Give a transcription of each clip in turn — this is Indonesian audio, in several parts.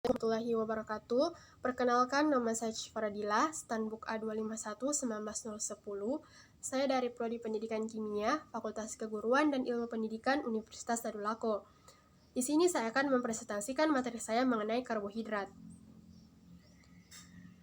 Warahmatullahi wabarakatuh. Perkenalkan, nama saya Faradila, Stanbook A251-19010. Saya dari Prodi Pendidikan Kimia, Fakultas Keguruan dan Ilmu Pendidikan Universitas Tadulako. Di sini saya akan mempresentasikan materi saya mengenai karbohidrat.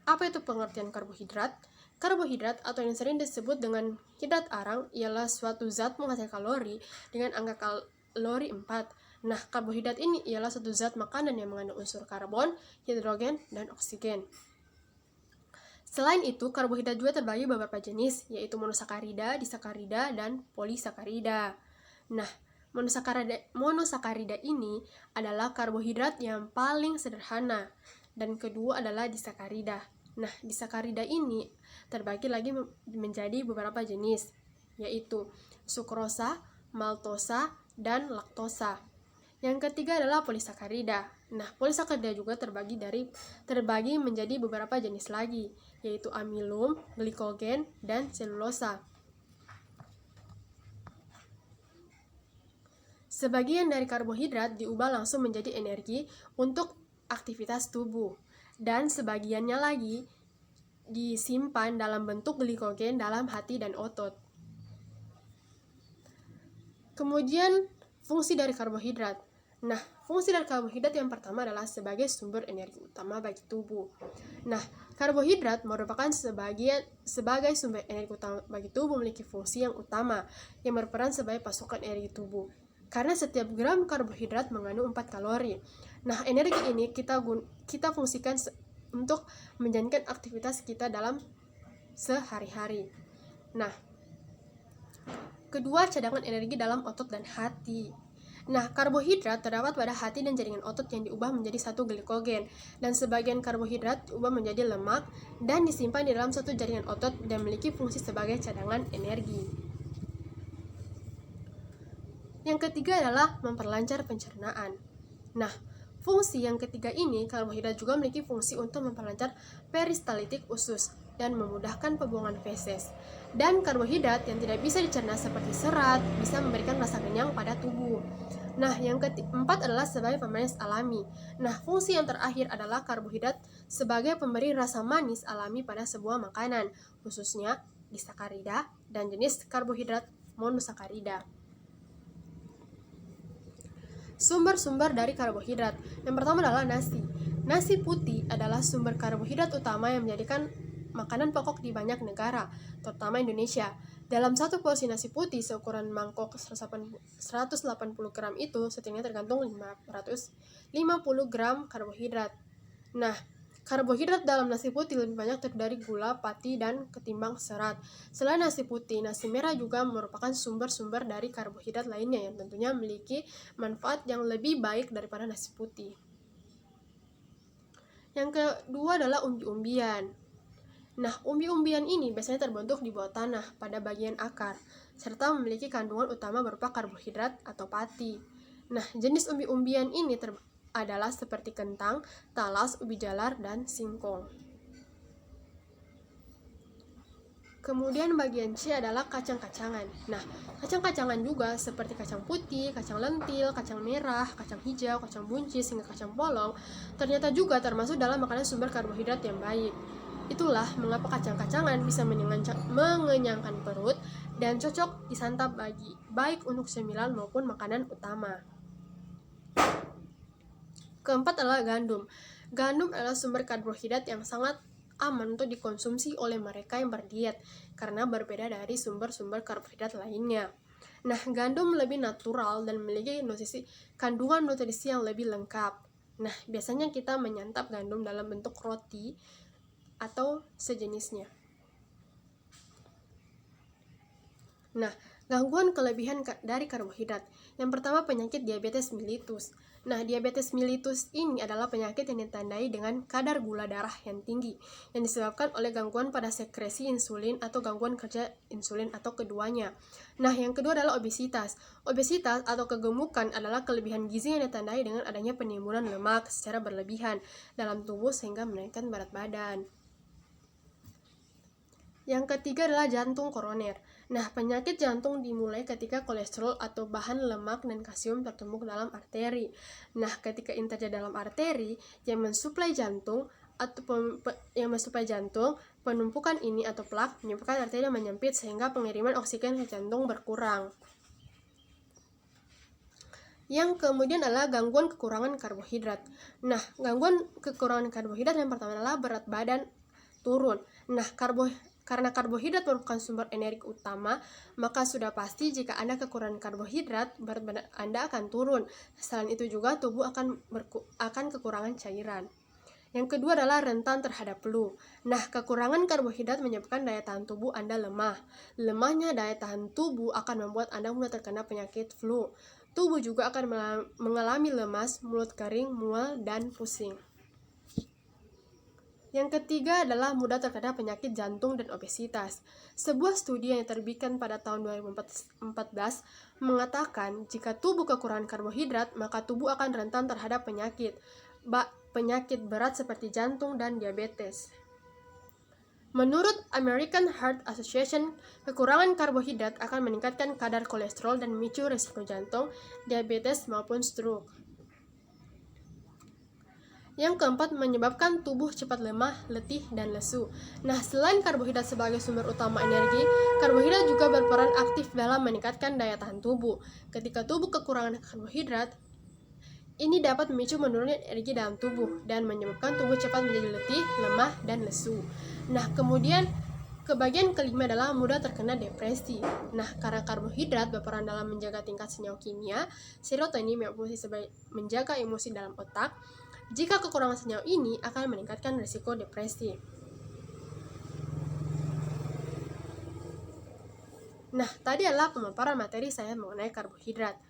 Apa itu pengertian karbohidrat? Karbohidrat atau yang sering disebut dengan hidrat arang ialah suatu zat menghasilkan kalori dengan angka kalori 4. Nah, karbohidrat ini ialah suatu zat makanan yang mengandung unsur karbon, hidrogen, dan oksigen. Selain itu, karbohidrat juga terbagi beberapa jenis, yaitu monosakarida, disakarida, dan polisakarida. Nah, monosakarida ini adalah karbohidrat yang paling sederhana, dan kedua adalah disakarida. Nah, disakarida ini terbagi lagi menjadi beberapa jenis, yaitu sukrosa, maltosa, dan laktosa. Yang ketiga adalah polisakarida. Nah, polisakarida juga terbagi menjadi beberapa jenis lagi, yaitu amilum, glikogen, dan selulosa. Sebagian dari karbohidrat diubah langsung menjadi energi untuk aktivitas tubuh, dan sebagiannya lagi disimpan dalam bentuk glikogen dalam hati dan otot. Kemudian, fungsi dari karbohidrat. Nah, fungsi dari karbohidrat yang pertama adalah sebagai sumber energi utama bagi tubuh. Nah, karbohidrat merupakan sebagai sumber energi utama bagi tubuh memiliki fungsi yang utama yang berperan sebagai pasokan energi tubuh. Karena setiap gram karbohidrat mengandung 4 kalori. Nah, energi ini kita fungsikan untuk menjalankan aktivitas kita dalam sehari-hari. Nah, kedua, cadangan energi dalam otot dan hati. Nah, karbohidrat terdapat pada hati dan jaringan otot yang diubah menjadi satu glikogen, dan sebagian karbohidrat diubah menjadi lemak dan disimpan di dalam satu jaringan otot dan memiliki fungsi sebagai cadangan energi. Yang ketiga adalah memperlancar pencernaan. Nah, fungsi yang ketiga ini, karbohidrat juga memiliki fungsi untuk memperlancar peristaltik usus dan memudahkan pembuangan feses. Dan karbohidrat yang tidak bisa dicerna seperti serat bisa memberikan rasa kenyang pada tubuh. Nah, yang keempat adalah sebagai pemanis alami. Nah, fungsi yang terakhir adalah karbohidrat sebagai pemberi rasa manis alami pada sebuah makanan, khususnya disakarida dan jenis karbohidrat monosakarida. Sumber-sumber dari karbohidrat. Yang pertama adalah nasi. Nasi putih adalah sumber karbohidrat utama yang menjadikan makanan pokok di banyak negara, terutama Indonesia. Dalam satu porsi nasi putih seukuran mangkok 180 gram itu setidaknya tergantung 550 gram karbohidrat. Nah, karbohidrat dalam nasi putih lebih banyak terdiri dari gula, pati, dan ketimbang serat. Selain nasi putih, nasi merah juga merupakan sumber-sumber dari karbohidrat lainnya yang tentunya memiliki manfaat yang lebih baik daripada nasi putih. Yang kedua adalah umbi-umbian. Nah, umbi-umbian ini biasanya terbentuk di bawah tanah pada bagian akar, serta memiliki kandungan utama berupa karbohidrat atau pati. Nah, jenis umbi-umbian ini adalah seperti kentang, talas, ubi jalar, dan singkong. Kemudian bagian C adalah kacang-kacangan. Nah, kacang-kacangan juga seperti kacang putih, kacang lentil, kacang merah, kacang hijau, kacang buncis, hingga kacang polong ternyata juga termasuk dalam makanan sumber karbohidrat yang baik. Itulah mengapa kacang-kacangan bisa mengenyangkan perut dan cocok disantap baik untuk cemilan maupun makanan utama. Keempat adalah gandum. Gandum adalah sumber karbohidrat yang sangat aman untuk dikonsumsi oleh mereka yang berdiet karena berbeda dari sumber-sumber karbohidrat lainnya. Nah, gandum lebih natural dan memiliki kandungan nutrisi yang lebih lengkap. Nah, biasanya kita menyantap gandum dalam bentuk roti atau sejenisnya. Nah, gangguan kelebihan dari karbohidrat. Yang pertama, penyakit diabetes mellitus. Nah, diabetes mellitus ini adalah penyakit yang ditandai dengan kadar gula darah yang tinggi, yang disebabkan oleh gangguan pada sekresi insulin atau gangguan kerja insulin atau keduanya. Nah, yang kedua adalah obesitas. Obesitas atau kegemukan adalah kelebihan gizi yang ditandai dengan adanya penimbunan lemak secara berlebihan dalam tubuh sehingga menaikkan berat badan. Yang ketiga adalah jantung koroner. Nah, penyakit jantung dimulai ketika kolesterol atau bahan lemak dan kalsium tertumpuk dalam arteri. Nah, ketika ini terjadi dalam arteri yang mensuplai jantung penumpukan ini atau plak menyebabkan arteri menyempit sehingga pengiriman oksigen ke jantung berkurang. Yang kemudian adalah gangguan kekurangan karbohidrat. Nah, gangguan kekurangan karbohidrat yang pertama adalah berat badan turun. Nah, karena karbohidrat merupakan sumber energi utama, maka sudah pasti jika Anda kekurangan karbohidrat, berat badan Anda akan turun. Selain itu juga tubuh akan kekurangan cairan. Yang kedua adalah rentan terhadap flu. Nah, kekurangan karbohidrat menyebabkan daya tahan tubuh Anda lemah. Lemahnya daya tahan tubuh akan membuat Anda mudah terkena penyakit flu. Tubuh juga akan mengalami lemas, mulut kering, mual, dan pusing. Yang ketiga adalah mudah terkena penyakit jantung dan obesitas. Sebuah studi yang diterbitkan pada tahun 2014 mengatakan jika tubuh kekurangan karbohidrat, maka tubuh akan rentan terhadap penyakit berat seperti jantung dan diabetes. Menurut American Heart Association, kekurangan karbohidrat akan meningkatkan kadar kolesterol dan memicu risiko jantung, diabetes, maupun stroke. Yang keempat, menyebabkan tubuh cepat lemah, letih, dan lesu. Nah, selain karbohidrat sebagai sumber utama energi, karbohidrat juga berperan aktif dalam meningkatkan daya tahan tubuh. Ketika tubuh kekurangan karbohidrat, ini dapat memicu menurunnya energi dalam tubuh dan menyebabkan tubuh cepat menjadi letih, lemah, dan lesu. Nah, kemudian bagian kelima adalah mudah terkena depresi. Nah, karena karbohidrat berperan dalam menjaga tingkat senyawa kimia, serotonin yang berfungsi sebagai menjaga emosi dalam otak. Jika kekurangan senyawa ini akan meningkatkan risiko depresi. Nah, tadi adalah pemaparan materi saya mengenai karbohidrat.